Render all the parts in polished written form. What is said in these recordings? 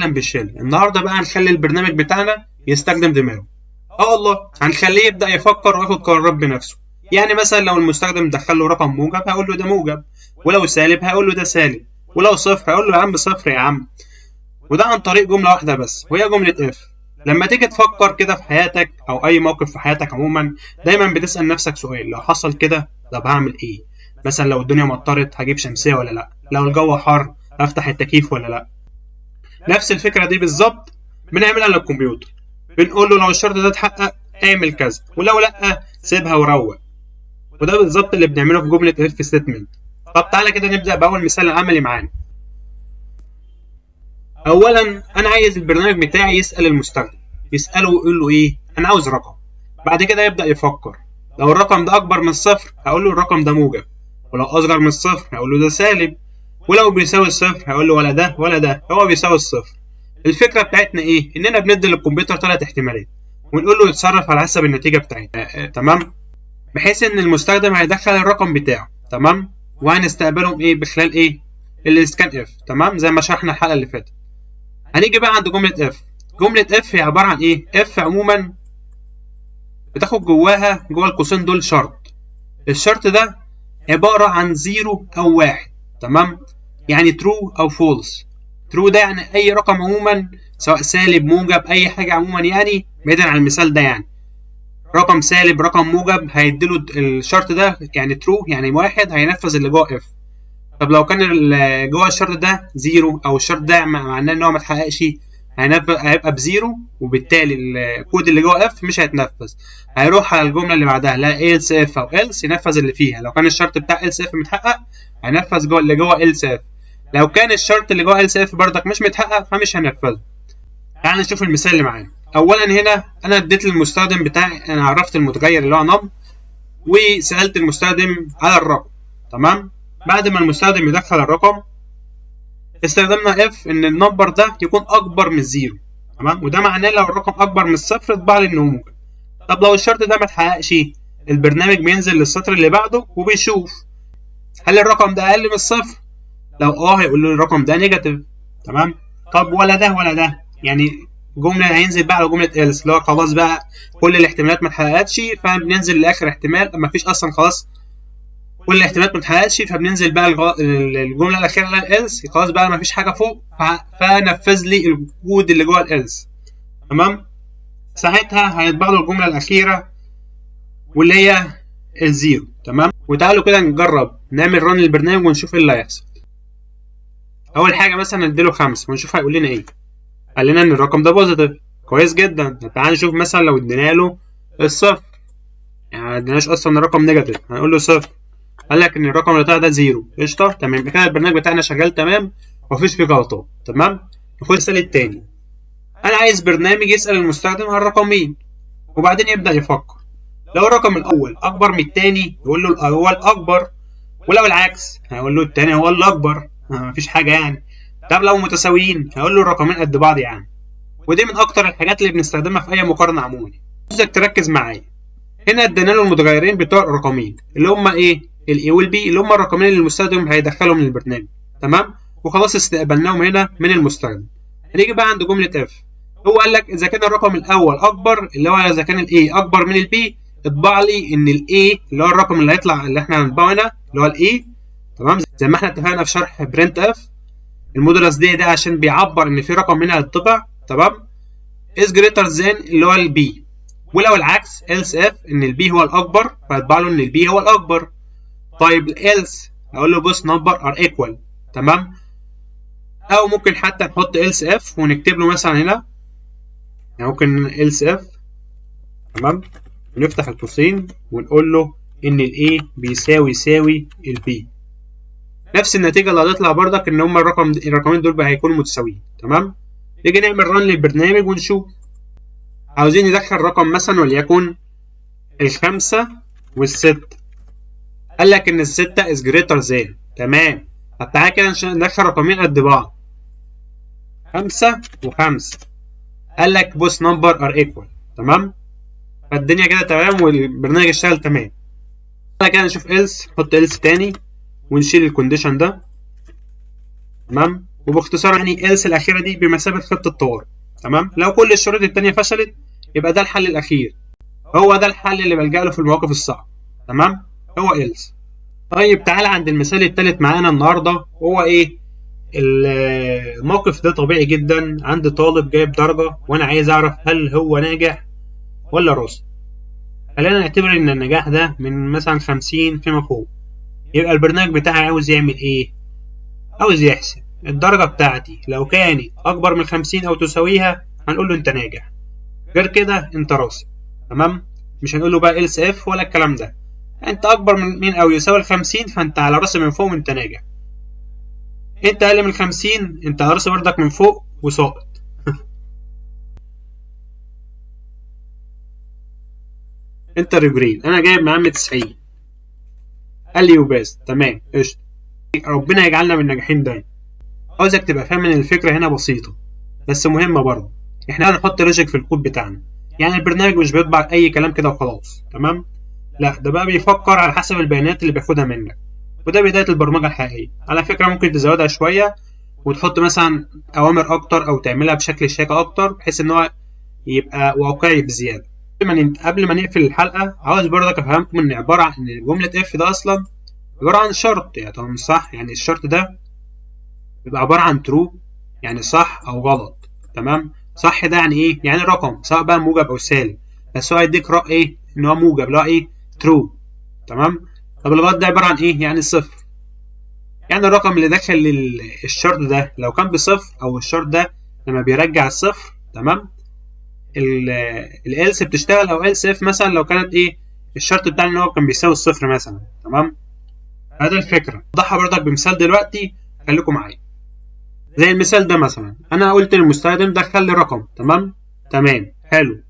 اهلا بالشله. النهارده بقى هنخلي البرنامج بتاعنا يستخدم دماغه. والله هنخليه يبدا يفكر وياخد قرارات بنفسه. يعني مثلا لو المستخدم دخل له رقم موجب هقول له ده موجب، ولو سالب هقول له ده سالب، ولو صفر هقول له يا عم صفر يا عم. وده عن طريق جمله واحده بس، وهي جمله اف. لما تيجي تفكر كده في حياتك او اي موقف في حياتك عموما، دايما بتسال نفسك سؤال: لو حصل كده طب هعمل ايه؟ مثلا لو الدنيا مطرت هجيب شمسيه ولا لا؟ لو الجو حر هفتح التكييف ولا لا؟ نفس الفكره دي بالظبط بنعملها للكمبيوتر. بنقول له لو الشرط ده اتحقق اعمل كذا، ولو لا سيبها وروق. وده بالظبط اللي بنعمله في جمله اف ستيتمنت. طب تعالى كده نبدا باول مثال عملي معانا. اولا انا عايز البرنامج بتاعي يسال المستخدم، يساله ويقول له ايه؟ انا عاوز رقم. بعد كده يبدا يفكر. لو الرقم ده اكبر من الصفر هقول له الرقم ده موجب، ولو اصغر من الصفر هقول له ده سالب، ولو بيساوي الصفر هقول له ولا ده ولا ده، هو بيساوي الصفر. الفكره بتاعتنا ايه؟ اننا بندي للكمبيوتر 3 احتمالات ونقول له يتصرف على حسب النتيجه بتاعتنا. تمام؟ بحيث ان المستخدم هيدخل الرقم بتاعه. تمام؟ وهنستقبلهم ايه بخلال ايه؟ الاسكان اف. تمام؟ زي ما شرحنا الحلقه اللي فاتت. هنيجي بقى عند جمله اف. جمله اف هي عباره عن ايه؟ اف عموما بتاخد جواها جوه القوسين دول شرط. الشرط ده عباره عن 0 او 1. تمام؟ يعني ترو او فولس. ترو ده يعني اي رقم عموما، سواء سالب موجب اي حاجه عموما، يعني بعيدا عن المثال ده، يعني رقم سالب رقم موجب هيديله الشرط ده يعني ترو يعني 1 هينفذ اللي جوه اف. طب لو كان جوه الشرط ده 0 او الشرط ده معناه ان هو ما اتحققش، هيبقى بزيرو، وبالتالي الكود اللي جوه اف مش هيتنفذ. هيروح على الجمله اللي بعدها لا else اف او else ينفذ اللي فيها. لو كان الشرط بتاع else اف متحقق هينفذ جوه اللي جوه else اف. لو كان الشرط اللي جوه else اف بردك مش متحقق فمش هنفذه. تعال نشوف المثال اللي معانا. اولا هنا انا اديت للمستخدم بتاعي، انا عرفت المتغير اللي هو num وسالت المستخدم على الرقم. تمام؟ بعد ما المستخدم يدخل الرقم استخدمنا اف ان النمبر ده يكون اكبر من الزيرو. تمام؟ وده معناه لو الرقم اكبر من الصفر اطبع لي انه موجب. طب لو الشرط ده ما اتحققش، البرنامج بينزل للسطر اللي بعده وبيشوف هل الرقم ده اقل من الصفر. لو هيقول له الرقم ده نيجاتيف. تمام؟ طب ولا ده ولا ده، يعني جمله هينزل بقى على جمله else اللي هو خلاص بقى كل الاحتمالات ما اتحققتش فبننزل لاخر احتمال، ما فيش اصلا خلاص كل الاحتمالات ما اتحققتش فبننزل بقى الجمله الاخيره اللي هي else. خلاص بقى ما فيش حاجه فوق فنفذ لي الكود اللي جوه الelse. تمام؟ ساعتها هيطبع له الجمله الاخيره واللي هي الزيرو. تمام؟ وتعالوا كده نجرب نعمل ران للبرنامج ونشوف ايه اللي هيحصل. اول حاجه مثلا نديله 5 ونشوف هيقول لنا ايه. قال لنا ان الرقم ده بوزيتيف، كويس جدا. تعال نشوف مثلا لو ادينا له الصفر، يعني ما اديناش اصلا الرقم نيجاتيف، هنقول له صفر. قال لك ان الرقم اللي طلع ده زيرو. قشطه، تمام. يبقى كده البرنامج بتاعنا شغال تمام ومفيش فيه غلطات. تمام؟ ناخد المثال التاني. انا عايز برنامج يسال المستخدم عن رقمين وبعدين يبدا يفكر. لو الرقم الاول اكبر من التاني يقول له الاول اكبر، ولو العكس هيقول له التاني هو اللي اكبر. مفيش حاجه يعني. طب لو متساويين هيقول له الرقمين قد بعض يعني. ودي من اكتر الحاجات اللي بنستخدمها في اي مقارنه عموما. عايزك تركز معايا. هنا ادينا له المتغيرين بتوع الرقمين اللي هم ايه؟ الاي والبي، اللي هم الرقمين اللي المستخدم هيدخلهم للبرنامج. تمام؟ وخلاص استقبلناهم هنا من المستخدم. هنيجي بقى عند جمله اف. هو قال لك اذا كان الرقم الاول اكبر، اللي هو اذا كان الاي اكبر من البي، اطبع لي ان الاي اللي هو الرقم اللي هيطلع اللي احنا هنطبعه هنا اللي هو الاي. تمام؟ زي ما احنا اتفقنا في شرح برنت اف، المودولس دي ده عشان بيعبر ان في رقم هنا هيطبع. تمام؟ is greater than اللي هو البي. ولو العكس else if ان البي هو الاكبر فهيطبع له ان البي هو الاكبر. طيب else اقول له both number are equal. تمام؟ او ممكن حتى نحط else if ونكتب له مثلا هنا، يعني ممكن else if. تمام؟ ونفتح القوسين ونقول له ان الاي بيساوي البي. نفس النتيجه اللي هتطلع بردك ان هما الرقمين دول بقى هيكونوا متساويين. تمام؟ نيجي نعمل ران للبرنامج ونشوف. عاوزين ندخل رقم مثلا وليكن 5 وال6. قال لك ان ال6 is greater than. تمام؟ طب تعالى كده ندخل رقمين قد بعض 5 و5. قال لك both number are equal. تمام؟ فالدنيا كده تمام والبرنامج اشتغل تمام. تعالى كده نشوف else، نحط else تاني ونشيل الكونديشن ده. تمام؟ وباختصار يعني إلس الأخيرة دي بمثابة خطة طوارئ. تمام؟ لو كل الشروط التانية فشلت يبقى ده الحل الأخير، هو ده الحل اللي بلجأ له في المواقف الصعبة. تمام؟ هو إلس. طيب تعالى عند المثال التالت معانا النهارده، هو إيه؟ الموقف ده طبيعي جدا، عندي طالب جايب درجة وأنا عايز أعرف هل هو ناجح ولا راسب. خلينا نعتبر إن النجاح ده من مثلا 50 فيما فوق. يبقى البرنامج بتاعي عاوز يعمل إيه؟ عاوز يحسب الدرجة بتاعتي، لو كانت أكبر من 50 أو تساويها هنقول له أنت ناجح، غير كده أنت راسب. تمام؟ مش هنقول له بقى إلس إف ولا الكلام ده. أنت أكبر من أو يساوي 50 فأنت على راسب من فوق وأنت ناجح. أنت أقل من 50 أنت على راسب برضك من فوق وساقط. أنت ريجريد، أنا جايب معاه 90 قال لي يباس. تمام قشطة، ربنا يجعلنا من الناجحين دايما. عاوزك تبقى فاهم ان الفكرة هنا بسيطة بس مهمة برضه. احنا هنحط لوجيك في الكود بتاعنا، يعني البرنامج مش بيطبع اي كلام كده وخلاص. تمام؟ لا، ده بقى بيفكر على حسب البيانات اللي بياخدها منك، وده بداية البرمجة الحقيقية. على فكرة ممكن تزودها شوية وتحط مثلا اوامر اكتر او تعملها بشكل شياكة اكتر بحيث ان هو يبقى واقعي بزيادة. قبل ما نقفل الحلقة عاوز برضك افهمكم ان عبارة عن ان جملة اف ده اصلا عبارة عن شرط. يعني طبعا صح، يعني الشرط ده بيبقى عبارة عن true يعني صح أو غلط. تمام؟ صح ده يعني إيه؟ يعني رقم سواء بقى موجب أو سالب، بس هو هيديك رأي إيه؟ إن هو موجب اللي هو إيه؟ true. تمام؟ طب الغلط ده عبارة عن إيه؟ يعني صفر. يعني الرقم اللي داخل الشرط ده لو كان بصفر، أو الشرط ده لما بيرجع الصفر. تمام؟ else بتشتغل، أو else if مثلا لو كانت إيه؟ الشرط بتاعنا إن هو كان بيساوي الصفر مثلا. تمام؟ هذا الفكرة. أوضحها برضك بمثال دلوقتي، خليكم معايا. زي المثال ده مثلا، انا قلت للمستخدم دخل لي رقم. تمام حلو.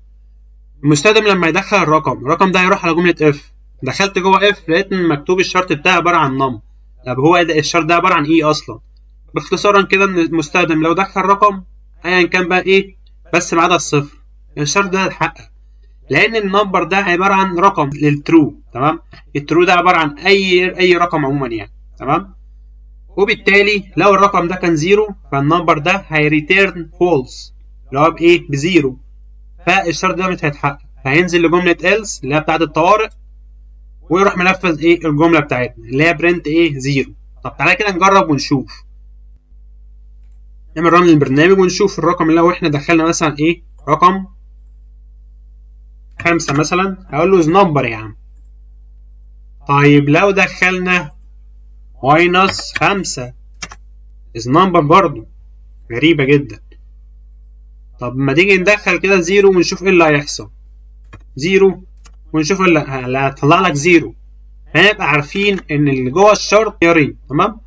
المستخدم لما يدخل الرقم ده هيروح على جمله اف. دخلت جوه اف لقيت ان مكتوب الشرط بتاعي عباره عن نم. طب هو ده الشرط ده عباره عن ايه اصلا؟ باختصارا كده ان المستخدم لو دخل رقم ايا كان بقى ايه بس ما عدا الصفر، الشرط ده هيتحقق، لان النمبر ده عباره عن رقم للترو. تمام؟ الترو ده عباره عن اي رقم عموما يعني. تمام؟ وبالتالي لو الرقم ده كان زيرو فالنمبر ده هيريتيرن فولس اللي هو بايه؟ بزيرو. فالشرط ده مش هيتحقق، هينزل لجمله else اللي هي بتاعت الطوارئ ويروح منفذ ايه؟ الجمله بتاعتنا اللي هي برنت ايه؟ زيرو. طب تعالى كده نجرب ونشوف. نعمل رن للبرنامج ونشوف الرقم اللي لو احنا دخلنا مثلا ايه؟ رقم 5 مثلا، هقول له از نمبر يا عم. طيب لو دخلنا -5 از نمبر برضه، غريبه جدا. طب ما تيجي ندخل كده زيرو ونشوف ايه اللي هيحصل. زيرو ونشوف اللي هتطلع لك زيرو. هنبقى عارفين ان اللي جوه الشرط خيارين. تمام؟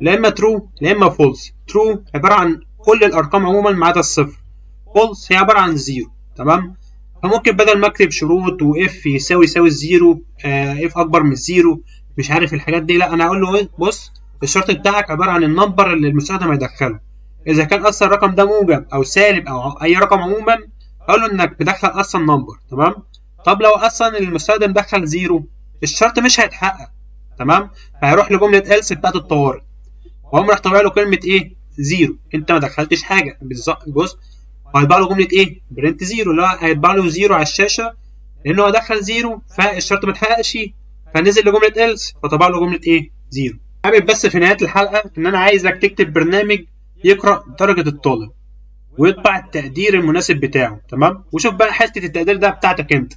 لا اما ترو لا اما فولس. ترو عباره عن كل الارقام عموما ما عدا الصفر. فولس هي عباره عن زيرو. تمام؟ فممكن بدل ما اكتب شروط واف يساوي الزيرو، اف اكبر من الزيرو، مش عارف الحاجات دي، لا انا هقول له ايه؟ بص، الشرط بتاعك عباره عن النمبر اللي المستخدم هيدخله. اذا كان اصلا الرقم ده موجب او سالب او اي رقم عموما اقول له انك بتدخل اصلا نمبر. تمام؟ طب لو اصلا المستخدم دخل زيرو الشرط مش هيتحقق. تمام؟ فهيروح لجمله else بتاعت الطوارئ وقام راح طابع له كلمه ايه؟ زيرو. انت ما دخلتش حاجه بالظبط. بص، هيطبع له جمله ايه؟ برنت زيرو، اللي هو هيطبع له زيرو على الشاشه لانه هو دخل زيرو فالشرط ما اتحققش، فنزل لجمله else فطبع له جمله ايه؟ زيرو. حابب بس في نهايه الحلقه ان انا عايزك تكتب برنامج يقرأ درجة الطالب ويطبع التقدير المناسب بتاعه. تمام؟ وشوف بقى حتة التقدير ده بتاعتك انت.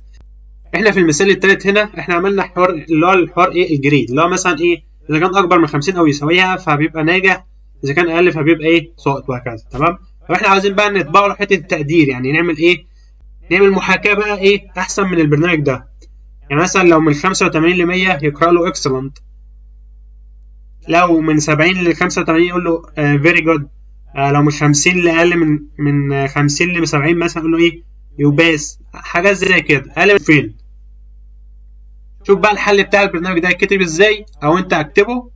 احنا في المثال التالت هنا احنا عملنا حوار اللي هو الحوار ايه؟ الجريد، اللي هو مثلا ايه؟ اذا كان اكبر من 50 او يساويها فبيبقى ناجح، اذا كان اقل فبيبقى ايه؟ ساقط، وهكذا. تمام؟ فاحنا عاوزين بقى نطبع له حتة التقدير، يعني نعمل ايه؟ نعمل محاكاة بقى ايه؟ احسن من البرنامج ده. يعني مثلا لو من 85 ل 100 يقرأ له excellent، لو من 70 ل 85 يقول له very good، لو من 50 لأقل من 50 ل 70 مثلا أقول له إيه؟ يباس. حاجات زي كده. أقل من فين؟ شوف بقى الحل بتاع البرنامج ده يتكتب إزاي، أو أنت اكتبه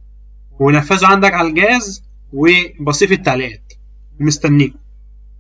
ونفذه عندك على الجهاز وبصيه في التعليقات. مستنيكم.